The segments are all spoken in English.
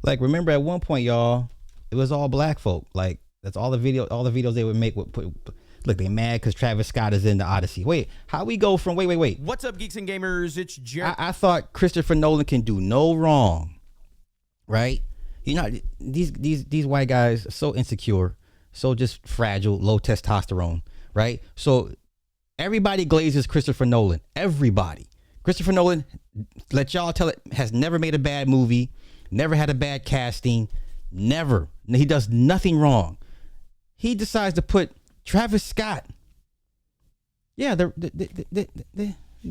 Like, remember at one point, y'all, it was all black folk. Like, that's all the videos they would make would put. Look, they mad because Travis Scott is in the Odyssey. Wait, how we go from wait? What's up, geeks and gamers? It's Jerry. I thought Christopher Nolan can do no wrong, right? You know, these white guys are so insecure, so just fragile, low testosterone, right? So everybody glazes Christopher Nolan. Everybody. Christopher Nolan, let y'all tell it, has never made a bad movie, never had a bad casting, never. He does nothing wrong. He decides to put Travis Scott, yeah, the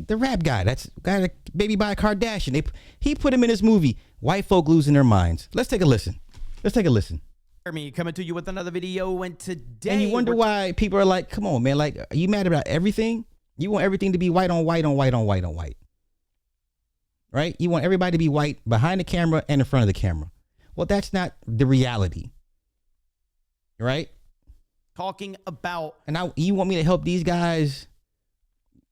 rap guy, that's guy that baby by a Kardashian. He put him in his movie. White folk losing their minds. Let's take a listen. Me coming to you with another video, and today, and you wonder why people are like, "Come on, man! Like, are you mad about everything? You want everything to be white on white on white on white on white, right? You want everybody to be white behind the camera and in front of the camera. Well, that's not the reality, right? Talking about, and you want me to help these guys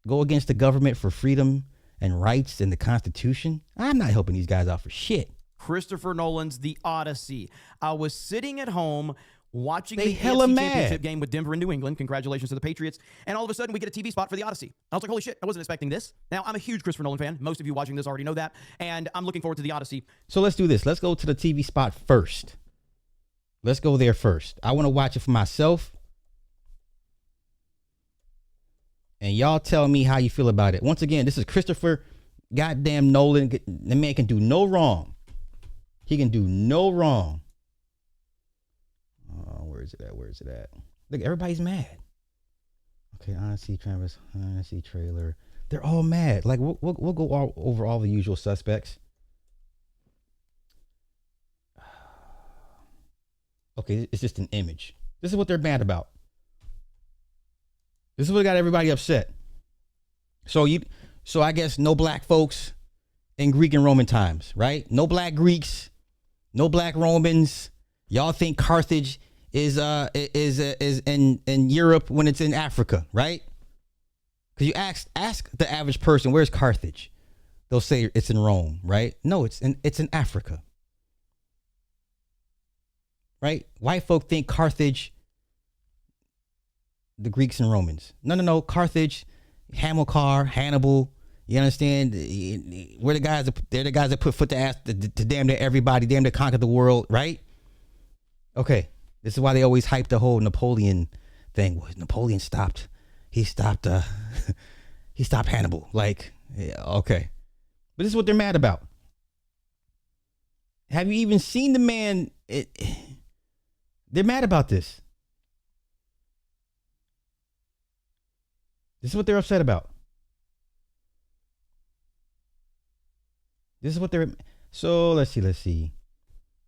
go against the government for freedom and rights and the Constitution? I'm not helping these guys out for shit. Christopher Nolan's The Odyssey. I was sitting at home watching They the hella AFC mad. Championship game with Denver and New England. Congratulations to the Patriots. And all of a sudden, we get a TV spot for The Odyssey. I was like, holy shit, I wasn't expecting this. Now, I'm a huge Christopher Nolan fan. Most of you watching this already know that. And I'm looking forward to The Odyssey. So let's do this. Let's go to the TV spot first. Let's go there first. I want to watch it for myself. And y'all tell me how you feel about it. Once again, this is Christopher goddamn Nolan. The man can do no wrong. He can do no wrong. Oh, where is it at? Look, everybody's mad. Okay, Odyssey, Travis, Odyssey trailer. They're all mad. Like, we'll go over all the usual suspects. Okay, it's just an image. This is what they're mad about. This is what got everybody upset. So I guess no black folks in Greek and Roman times, right? No black Greeks, no black Romans. Y'all think Carthage is in Europe when it's in Africa, right? Because you ask the average person, where's Carthage? They'll say it's in Rome, right? No, it's in Africa. Right? White folk think Carthage, the Greeks and Romans. No. Carthage, Hamilcar, Hannibal. You understand? They're the guys that put foot to ass to damn near everybody, damn near conquer the world, right? Okay, this is why they always hype the whole Napoleon thing. Napoleon stopped. He stopped Hannibal. Like, yeah, okay, but this is what they're mad about. Have you even seen the man? They're mad about this. This is what they're upset about. This is what they're. So let's see.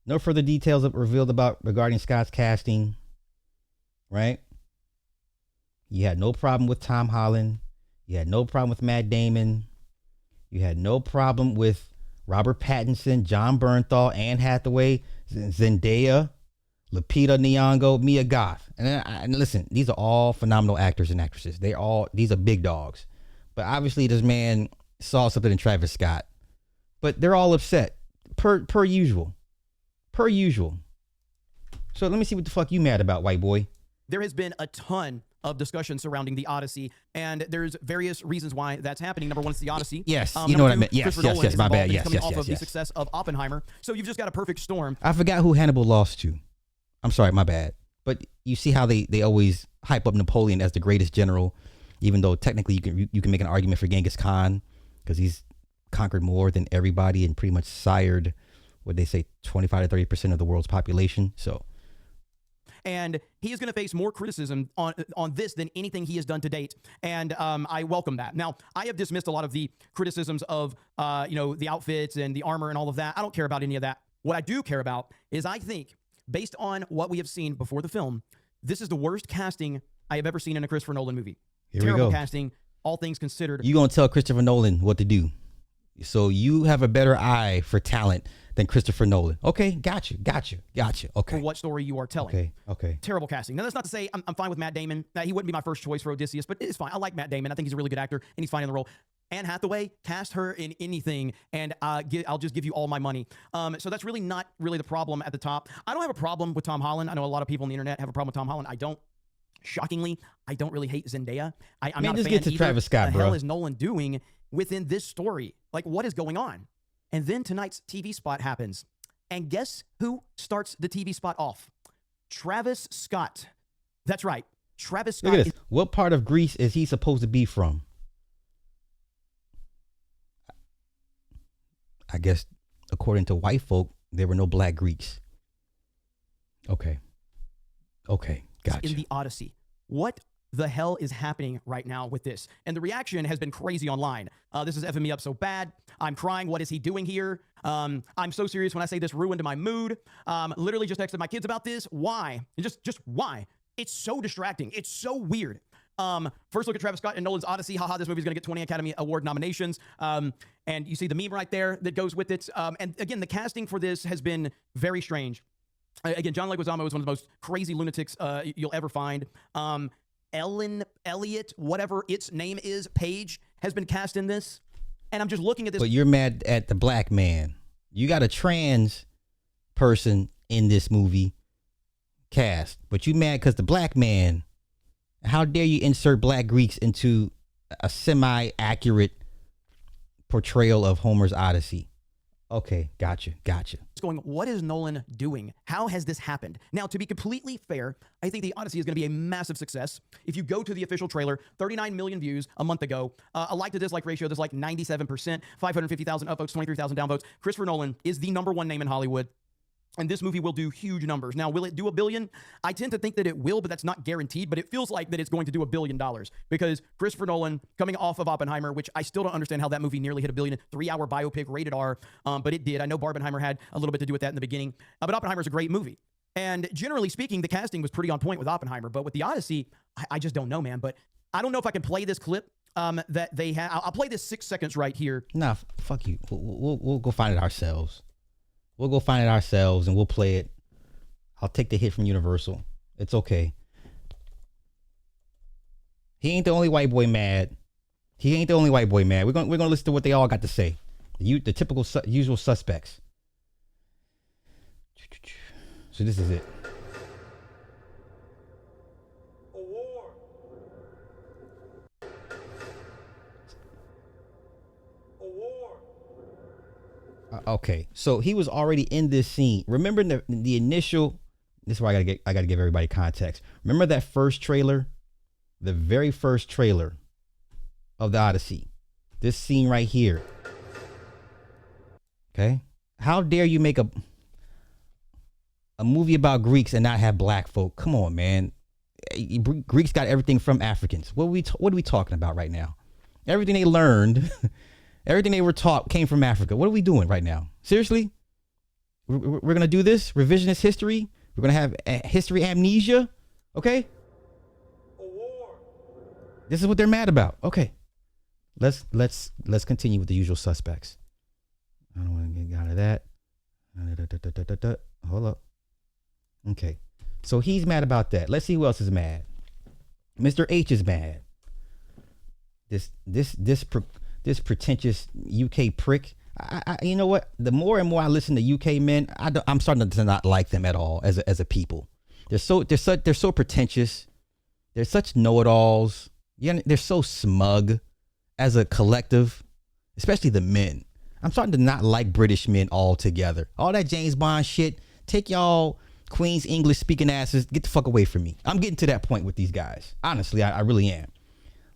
No further details revealed regarding Scott's casting. Right? You had no problem with Tom Holland. You had no problem with Matt Damon. You had no problem with Robert Pattinson, John Bernthal, Anne Hathaway, Zendaya, Lupita Nyong'o, Mia Goth. And listen, these are all phenomenal actors and actresses. These are big dogs. But obviously this man saw something in Travis Scott. But they're all upset. Per usual. So let me see what the fuck you mad about, white boy. There has been a ton of discussion surrounding The Odyssey, and there's various reasons why that's happening. Number one, it's The Odyssey. Yes, you know what I meant. Yes, my bad. Yes. Coming off of the success of Oppenheimer. So you've just got a perfect storm. I forgot who Hannibal lost to. I'm sorry, my bad. But you see how they always hype up Napoleon as the greatest general, even though technically you can make an argument for Genghis Khan because he's conquered more than everybody and pretty much sired, what they say, 25 to 30% of the world's population. So, and he is going to face more criticism on this than anything he has done to date. And I welcome that. Now, I have dismissed a lot of the criticisms of the outfits and the armor and all of that. I don't care about any of that. What I do care about is, I think, based on what we have seen before the film, this is the worst casting I have ever seen in a Christopher Nolan movie. Terrible casting, all things considered. You're going to tell Christopher Nolan what to do. So you have a better eye for talent than Christopher Nolan. Okay, got you. Okay. For what story you are telling. Okay. Terrible casting. Now, that's not to say I'm fine with Matt Damon. He wouldn't be my first choice for Odysseus, but it's fine. I like Matt Damon. I think he's a really good actor, and he's fine in the role. Anne Hathaway, cast her in anything, and I'll just give you all my money. So that's really not really the problem at the top. I don't have a problem with Tom Holland. I know a lot of people on the internet have a problem with Tom Holland. I don't. Shockingly, I don't really hate Zendaya. I'm not a fan get to either. Travis Scott, what the bro. hell is Nolan doing within this story? Like, what is going on? And then tonight's TV spot happens. And guess who starts the TV spot off? Travis Scott. That's right. Travis Scott. Look at this. What part of Greece is he supposed to be from? I guess, according to white folk, there were no black Greeks. Okay. Okay. Gotcha. In the Odyssey. What the hell is happening right now with this? And the reaction has been crazy online. This is effing me up so bad. I'm crying. What is he doing here? I'm so serious when I say this ruined my mood. Literally just texted my kids about this. Why? Just why? It's so distracting. It's so weird. First look at Travis Scott and Nolan's Odyssey. Haha, this movie's going to get 20 Academy Award nominations. And you see the meme right there that goes with it. And again, the casting for this has been very strange. Again, John Leguizamo is one of the most crazy lunatics you'll ever find. Ellen Elliott, whatever its name is, Paige, has been cast in this. And I'm just looking at this. But you're mad at the black man. You got a trans person in this movie cast, but you mad because the black man. How dare you insert black Greeks into a semi-accurate portrayal of Homer's Odyssey? Okay, gotcha. Going, what is Nolan doing? How has this happened? Now, to be completely fair, I think the Odyssey is going to be a massive success. If you go to the official trailer, 39 million views a month ago, a like to dislike ratio, there's like 97%, 550,000 upvotes, 23,000 downvotes. Christopher Nolan is the #1 name in Hollywood. And this movie will do huge numbers. Now, will it do $1 billion? I tend to think that it will, but that's not guaranteed. But it feels like that it's going to do $1 billion because Christopher Nolan, coming off of Oppenheimer, which I still don't understand how that movie nearly hit $1 billion, 3-hour biopic, rated R, but it did. I know Barbenheimer had a little bit to do with that in the beginning, but Oppenheimer is a great movie. And generally speaking, the casting was pretty on point with Oppenheimer. But with the Odyssey, I just don't know, man. But I don't know if I can play this clip that they have. I'll play this 6 seconds right here. Nah, fuck you. We'll go find it ourselves. We'll go find it ourselves and we'll play it. I'll take the hit from Universal. It's okay. He ain't the only white boy mad. We're gonna listen to what they all got to say. The typical usual suspects. So this is it. Okay, so he was already in this scene. Remember the initial. This is why I gotta give everybody context. Remember that first trailer, the very first trailer of the Odyssey. This scene right here. Okay, how dare you make a movie about Greeks and not have black folk? Come on, man. Greeks got everything from Africans. What are we talking about right now? Everything they learned. Everything they were taught came from Africa. What are we doing right now? Seriously? We're going to do this? Revisionist history? We're going to have history amnesia? Okay? This is what they're mad about. Okay. Let's continue with the usual suspects. I don't want to get out of that. Hold up. Okay. So he's mad about that. Let's see who else is mad. Mr. H is mad. This pretentious UK prick. You know what? The more and more I listen to UK men, I'm starting to not like them at all as a people. They're so pretentious. They're such know-it-alls. Yeah, they're so smug as a collective, especially the men. I'm starting to not like British men altogether. All that James Bond shit. Take y'all Queen's English speaking asses. Get the fuck away from me. I'm getting to that point with these guys. Honestly, I really am.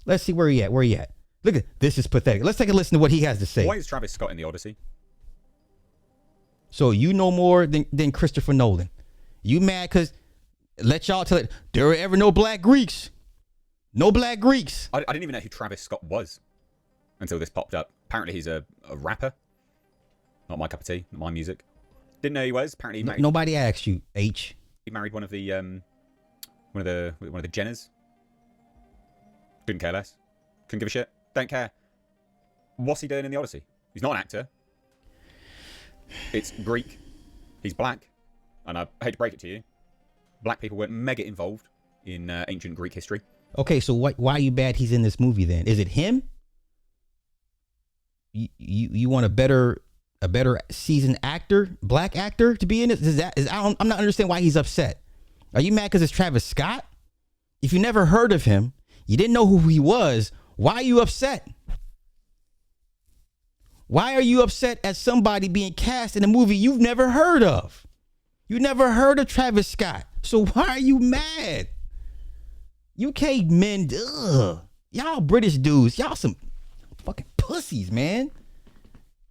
Let's see where he at. Look at this. Is pathetic. Let's take a listen to what he has to say. Why is Travis Scott in the Odyssey? So you know more than Christopher Nolan. You mad because let y'all tell it. There were ever no black Greeks. No black Greeks. I didn't even know who Travis Scott was until this popped up. Apparently he's a rapper. Not my cup of tea. Not my music. Didn't know he was. Apparently he married, nobody asked you. H. He married one of the Jenners. Couldn't care less. Couldn't give a shit. Don't care. What's he doing in the Odyssey? He's not an actor. It's Greek. He's black. And I hate to break it to you. Black people weren't mega involved in ancient Greek history. Okay, so why are you bad he's in this movie then? Is it him? you want a better seasoned actor, black actor, to be in it? I'm not understanding why he's upset. Are you mad because it's Travis Scott? If you never heard of him, you didn't know who he was, why are you upset? Why are you upset at somebody being cast in a movie you've never heard of? You never heard of Travis Scott. So why are you mad? UK men, ugh. Y'all British dudes, y'all some fucking pussies, man.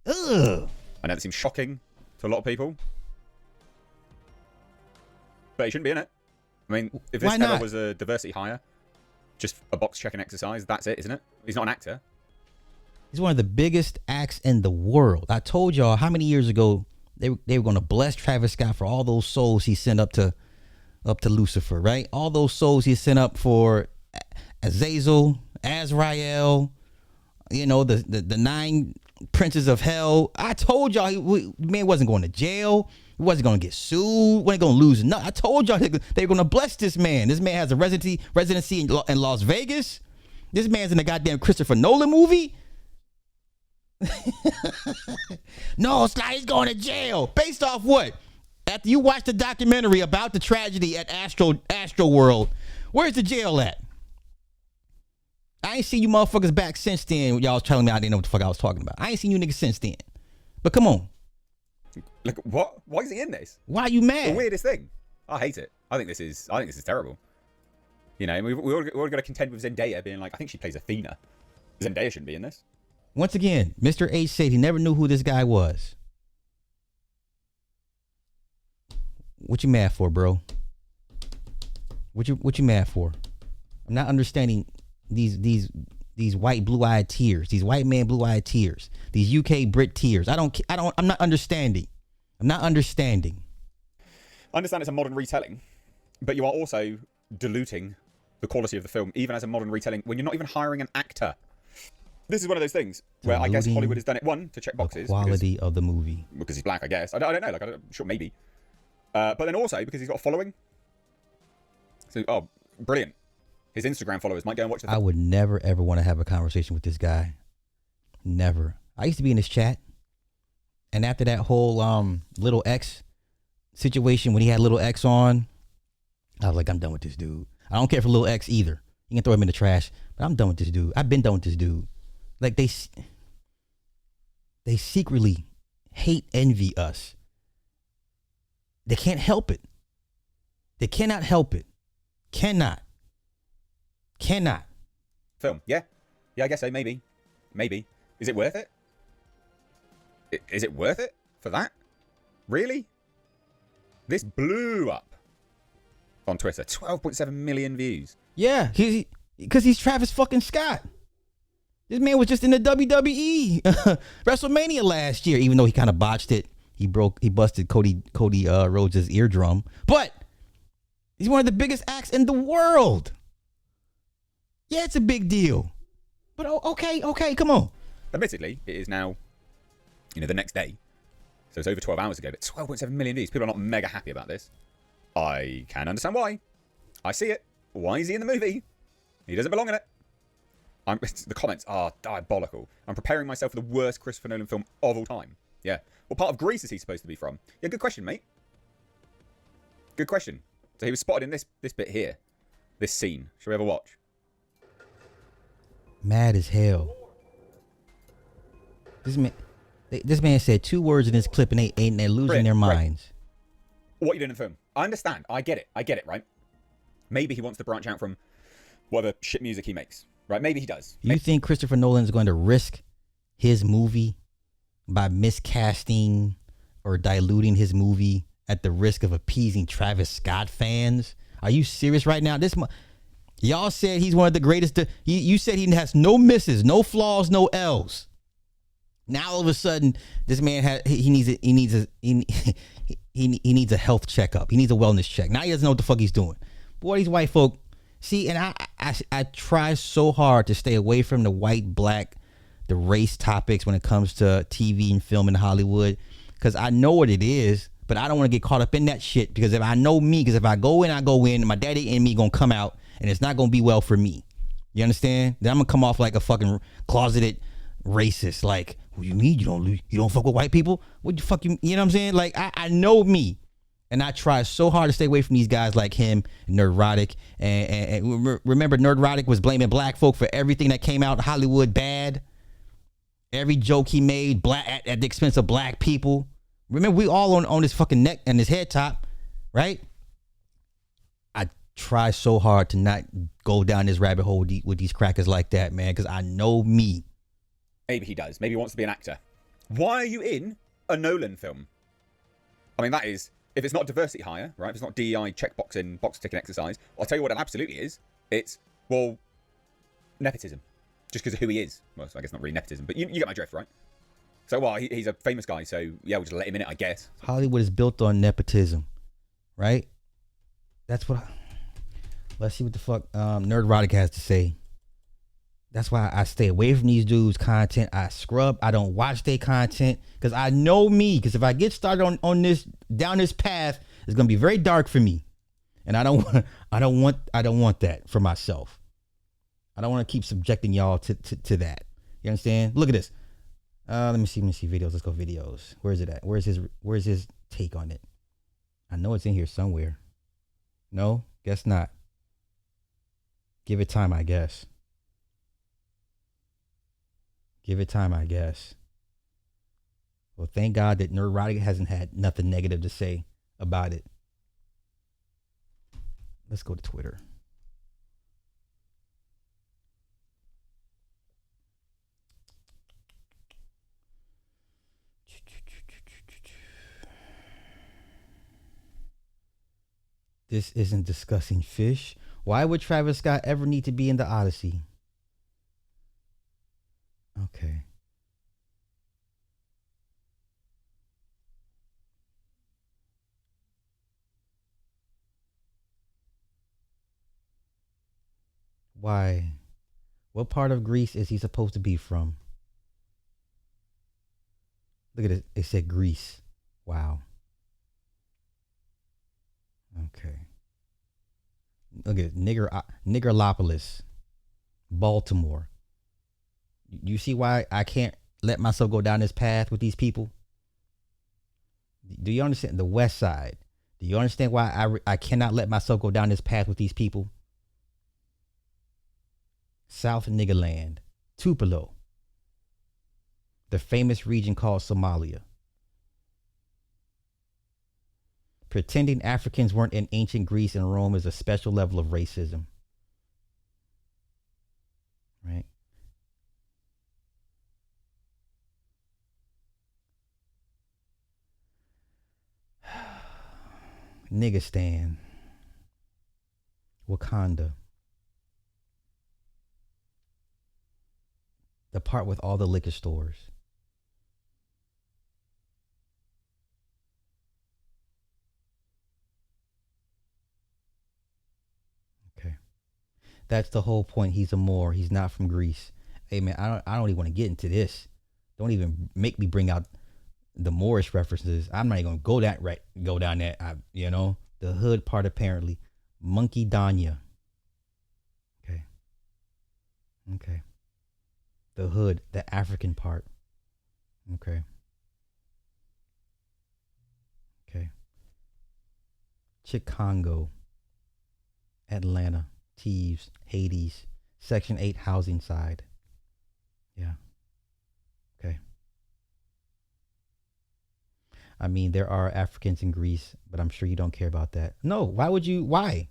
Ugh. I know that seems shocking to a lot of people. But he shouldn't be in it. I mean, if this ever was a diversity hire, just a box checking exercise, that's it, isn't it? He's not an actor. He's one of the biggest acts in the world. I told y'all how many years ago they were going to bless Travis Scott for all those souls he sent up to Lucifer, right? All those souls he sent up for Azazel, Azrael, you know, the 9 princes of hell. I told y'all the man wasn't going to jail. He wasn't going to get sued. Wasn't going to lose nothing. I told y'all they were going to bless this man. This man has a residency in Las Vegas. This man's in a goddamn Christopher Nolan movie. No, Sly, he's going to jail. Based off what? After you watch the documentary about the tragedy at Astro World, where's the jail at? I ain't seen you motherfuckers back since then. Y'all was telling me I didn't know what the fuck I was talking about. I ain't seen you niggas since then. But come on. Look, what? Why is he in this? Why are you mad? The weirdest thing. I hate it. I think this is terrible. You know, we all got to contend with Zendaya being like, I think she plays Athena. Zendaya shouldn't be in this. Once again, Mr. H said he never knew who this guy was. What you mad for, bro? What you mad for? I'm not understanding these white blue-eyed tears. These white man blue-eyed tears. These UK Brit tears. I'm not understanding. I understand it's a modern retelling, but you are also diluting the quality of the film, even as a modern retelling, when you're not even hiring an actor. This is one of those things where I guess Hollywood has done it, one, to check boxes. The quality of the movie. Because he's black, I guess. I don't know. I'm sure, maybe. But then also because he's got a following. So, oh, brilliant. His Instagram followers might go and watch the film. I would never, ever want to have a conversation with this guy. Never. I used to be in his chat. And after that whole Little X situation, when he had Little X on, I was like, I'm done with this dude. I don't care for Little X either. You can throw him in the trash, but I'm done with this dude. I've been done with this dude. Like, they secretly hate, envy us. They can't help it. They cannot help it. Cannot. Film, yeah. Yeah, I guess so, maybe. Is it worth it? Is it worth it for that? Really? This blew up on Twitter. 12.7 million views. Yeah, because he's Travis fucking Scott. This man was just in the WWE WrestleMania last year, even though he kind of botched it. He busted Cody Rhodes' eardrum. But he's one of the biggest acts in the world. Yeah, it's a big deal. But okay, come on. Admittedly, it is now, the next day. So it's over 12 hours ago, but 12.7 million views. People are not mega happy about this. I can understand why. I see it. Why is he in the movie? He doesn't belong in it. The comments are diabolical. I'm preparing myself for the worst Christopher Nolan film of all time. Yeah. What part of Greece is he supposed to be from? Yeah, good question, mate. Good question. So he was spotted in this bit here. This scene. Shall we have a watch? Mad as hell. This man said 2 words in this clip and they're losing their minds. What are you doing in the film? I understand. I get it, right? Maybe he wants to branch out from whatever shit music he makes. Right? Maybe he does. You think Christopher Nolan is going to risk his movie by miscasting or diluting his movie at the risk of appeasing Travis Scott fans? Are you serious right now? Y'all said he's one of the greatest. You said he has no misses, no flaws, no L's. Now all of a sudden, this man he needs a health checkup. He needs a wellness check. Now he doesn't know what the fuck he's doing. Boy, these white folk. See, and I try so hard to stay away from the white, black, the race topics when it comes to TV and film in Hollywood, because I know what it is, but I don't want to get caught up in that shit, because if I go in, and my daddy and me gonna come out, and it's not gonna be well for me. You understand? Then I'm gonna come off like a fucking closeted racist. Like, What do you mean you don't fuck with white people? What the fuck you know what I'm saying? Like I know me. And I try so hard to stay away from these guys like him, Nerdrotic. And remember, Nerdrotic was blaming black folk for everything that came out in Hollywood bad. Every joke he made at the expense of black people. Remember, we all on his fucking neck and his head top, right? I try so hard to not go down this rabbit hole with these crackers like that, man, because I know me. Maybe he does. Maybe he wants to be an actor. Why are you in a Nolan film? I mean, that is... If it's not diversity hire, right? If it's not DEI checkboxing, box ticking exercise, I'll tell you what it absolutely is. It's, well, nepotism. Just because of who he is. Well, I guess not really nepotism, but you get my drift, right? So, well, he's a famous guy, so yeah, we'll just let him in it, I guess. Hollywood is built on nepotism, right? That's what let's see what the fuck Nerdrotic has to say. That's why I stay away from these dudes' content. I scrub. I don't watch their content because I know me. Because if I get started on this down this path, it's gonna be very dark for me, and I don't want that for myself. I don't want to keep subjecting y'all to that. You understand? Look at this. Let me see videos. Let's go videos. Where is it at? Where's his take on it? I know it's in here somewhere. No, guess not. Give it time, I guess. Give it time, I guess. Well, thank God that Nerdrotic hasn't had nothing negative to say about it. Let's go to Twitter. This isn't discussing fish. Why would Travis Scott ever need to be in the Odyssey? Okay. Why? What part of Greece is he supposed to be from? Look at it. It said Greece. Wow. Okay. Look at it. Niggerlopolis. Baltimore. You see why I can't let myself go down this path with these people? Do you understand? The West Side. Do you understand why I cannot let myself go down this path with these people? South Niggerland. Tupelo. The famous region called Somalia. Pretending Africans weren't in ancient Greece and Rome is a special level of racism. Right? Niggistan. Wakanda. The part with all the liquor stores. Okay. That's the whole point. He's a Moor. He's not from Greece. Hey man, I don't even want to get into this. Don't even make me bring out the Moorish references. I'm not even gonna go down that. The hood part apparently. Monkey Danya. Okay. The hood, the African part. Okay. Chicago, Atlanta, Thieves, Hades, Section 8 housing side. Yeah. Okay. I mean, there are Africans in Greece, but I'm sure you don't care about that. No, why would you? Why?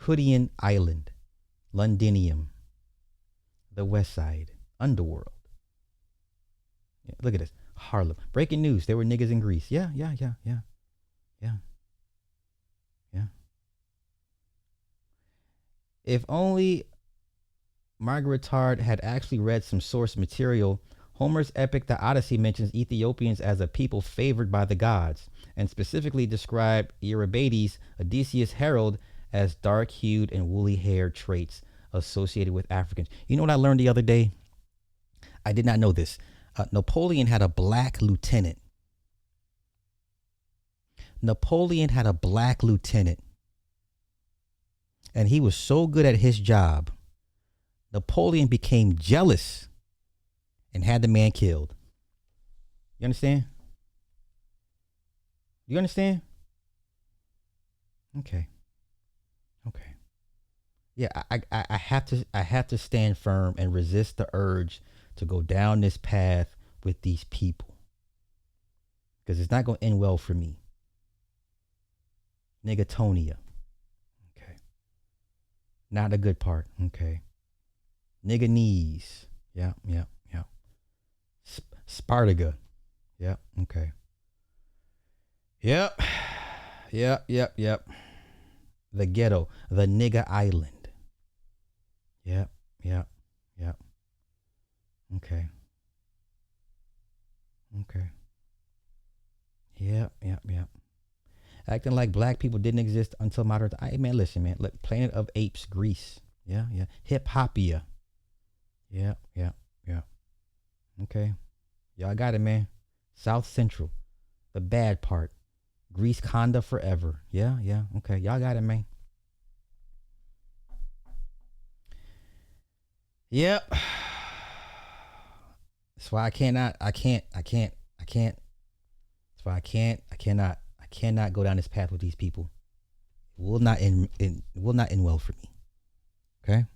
Hoodian Island, Londinium, the West Side, Underworld. Yeah, look at this. Harlem. Breaking news. There were niggas in Greece. Yeah. If only Margaret Tard had actually read some source material. Homer's epic The Odyssey mentions Ethiopians as a people favored by the gods, and specifically described Eurybates, Odysseus' herald, as dark-hued and woolly-haired traits associated with Africans. You know what I learned the other day? I did not know this. Napoleon had a black lieutenant. And he was so good at his job, Napoleon became jealous and had the man killed. You understand? You understand? Okay. Okay. Yeah, I have to stand firm and resist the urge to go down this path with these people. Because it's not gonna end well for me. Nigatonia. Okay. Not a good part. Okay. Nigga knees. Yeah. Spartaga. Yep. Okay. Yep. Yep. The ghetto. The nigga island. Yep. Okay. Yep. Acting like black people didn't exist until modern time. Hey, man, listen, man. Look, Planet of Apes, Greece. Yeah. Hip Hopia. Yeah. Okay. Y'all got it, man. South Central. The bad part. Greece Conda forever. Yeah. Okay. Y'all got it, man. Yep. That's why I cannot. That's why I cannot go down this path with these people. It will not end well for me. Okay.